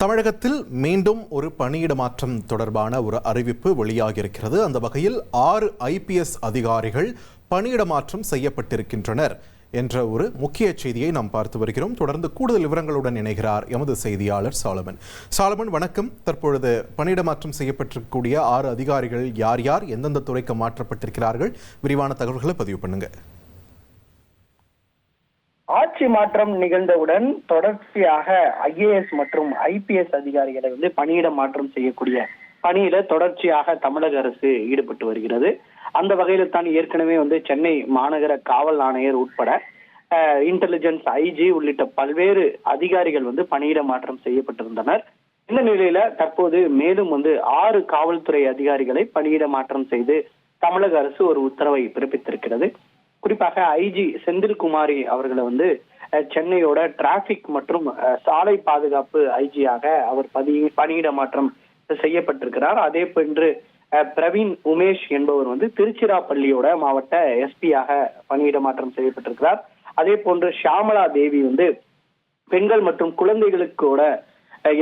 தமிழகத்தில் மீண்டும் ஒரு பணியிட மாற்றம் தொடர்பான ஒரு அறிவிப்பு வெளியாகியிருக்கிறது. அந்த வகையில் 6 IPS அதிகாரிகள் பணியிட மாற்றம் செய்யப்பட்டிருக்கின்றனர் என்ற ஒரு முக்கிய செய்தியை நாம் பார்த்து வருகிறோம். தொடர்ந்து கூடுதல் விவரங்களுடன் இணைகிறார் எமது செய்தியாளர் சாலமன். சாலமன், வணக்கம். தற்பொழுது பணியிட மாற்றம் செய்யப்பட்டிருக்கக்கூடிய 6 அதிகாரிகள் யார் யார், எந்தெந்த துறைக்கு மாற்றப்பட்டிருக்கிறார்கள்? விரிவான தகவல்களை பதிவு பண்ணுங்க. ஆட்சி மாற்றம் நிகழ்ந்தவுடன் தொடர்ச்சியாக IAS மற்றும் IPS அதிகாரிகளை பணியிட மாற்றம் செய்யக்கூடிய பணியில தொடர்ச்சியாக தமிழக அரசு ஈடுபட்டு வருகிறது. அந்த வகையில தான் ஏற்கனவே சென்னை மாநகர காவல் ஆணையர் உட்பட இன்டெலிஜென்ஸ் IG உள்ளிட்ட பல்வேறு அதிகாரிகள் பணியிட மாற்றம் செய்யப்பட்டிருந்தனர். இந்த நிலையில தற்போது மேலும் 6 காவல்துறை அதிகாரிகளை பணியிட மாற்றம் செய்து தமிழக அரசு ஒரு உத்தரவை பிறப்பித்திருக்கிறது. குறிப்பாக IG செந்தில்குமாரி அவர்களை சென்னையோட டிராபிக் மற்றும் சாலை பாதுகாப்பு IG-யாக அவர் பணியிட மாற்றம் செய்யப்பட்டிருக்கிறார். அதே போன்று பிரவீன் உமேஷ் என்பவர் திருச்சிராப்பள்ளியோட மாவட்ட SP-யாக பணியிட மாற்றம் செய்யப்பட்டிருக்கிறார். அதே போன்று ஷியாமலா தேவி பெண்கள் மற்றும் குழந்தைகளுக்கோட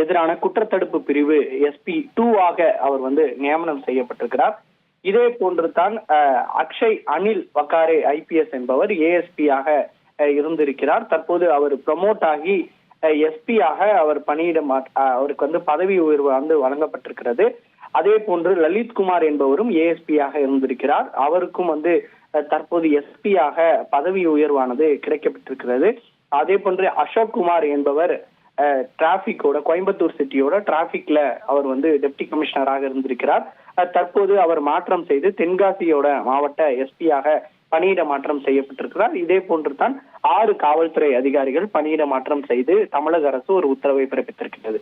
எதிரான குற்றத்தடுப்பு பிரிவு SP2-ஆக அவர் நியமனம் செய்யப்பட்டிருக்கிறார். இதே போன்று தான் அக்ஷய் அனில் வக்காரே IPS என்பவர் ASP-யாக இருந்திருக்கிறார். தற்போது அவர் ப்ரமோட் ஆகி SP-யாக அவர் பணியிட அவருக்கு பதவி உயர்வு வழங்கப்பட்டிருக்கிறது. அதே போன்று லலித்குமார் என்பவரும் ASP-யாக இருந்திருக்கிறார். அவருக்கும் தற்போது SP-யாக பதவி உயர்வானது கிடைக்கப்பட்டிருக்கிறது. அதே போன்று அசோக் குமார் என்பவர் டிராபிக்கோட கோயம்புத்தூர் சிட்டியோட டிராபிக்ல அவர் டெப்டி கமிஷனராக இருந்திருக்கிறார். தற்போது அவர் மாற்றம் செய்து தென்காசியோட மாவட்ட SP-யாக பணியிட மாற்றம் செய்யப்பட்டிருக்கிறார். இதே போன்று தான் 6 காவல்துறை அதிகாரிகள் பணியிட மாற்றம் செய்து தமிழக அரசு ஒரு உத்தரவை பிறப்பித்திருக்கிறது.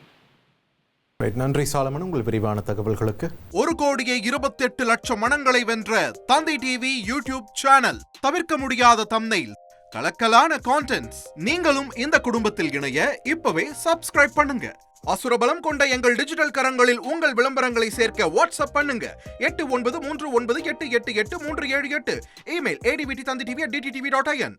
நன்றி சாலமன், உங்கள் விரிவான தகவல்களுக்கு. 1,28,00,000 மனங்களை வென்ற தந்தி டிவி யூடியூப் சேனல். தவிர்க்க முடியாத தம்ப்நெயில், கலக்கலான கான்டென்ட்ஸ். நீங்களும் இந்த குடும்பத்தில் இணைய இப்பவே சப்ஸ்கிரைப் பண்ணுங்க. அசுரபலம் கொண்ட எங்கள் டிஜிட்டல் கரங்களில் உங்கள் விளம்பரங்களை சேர்க்க வாட்ஸ்அப் பண்ணுங்க. 8939888378. Email advttv@dttv.in.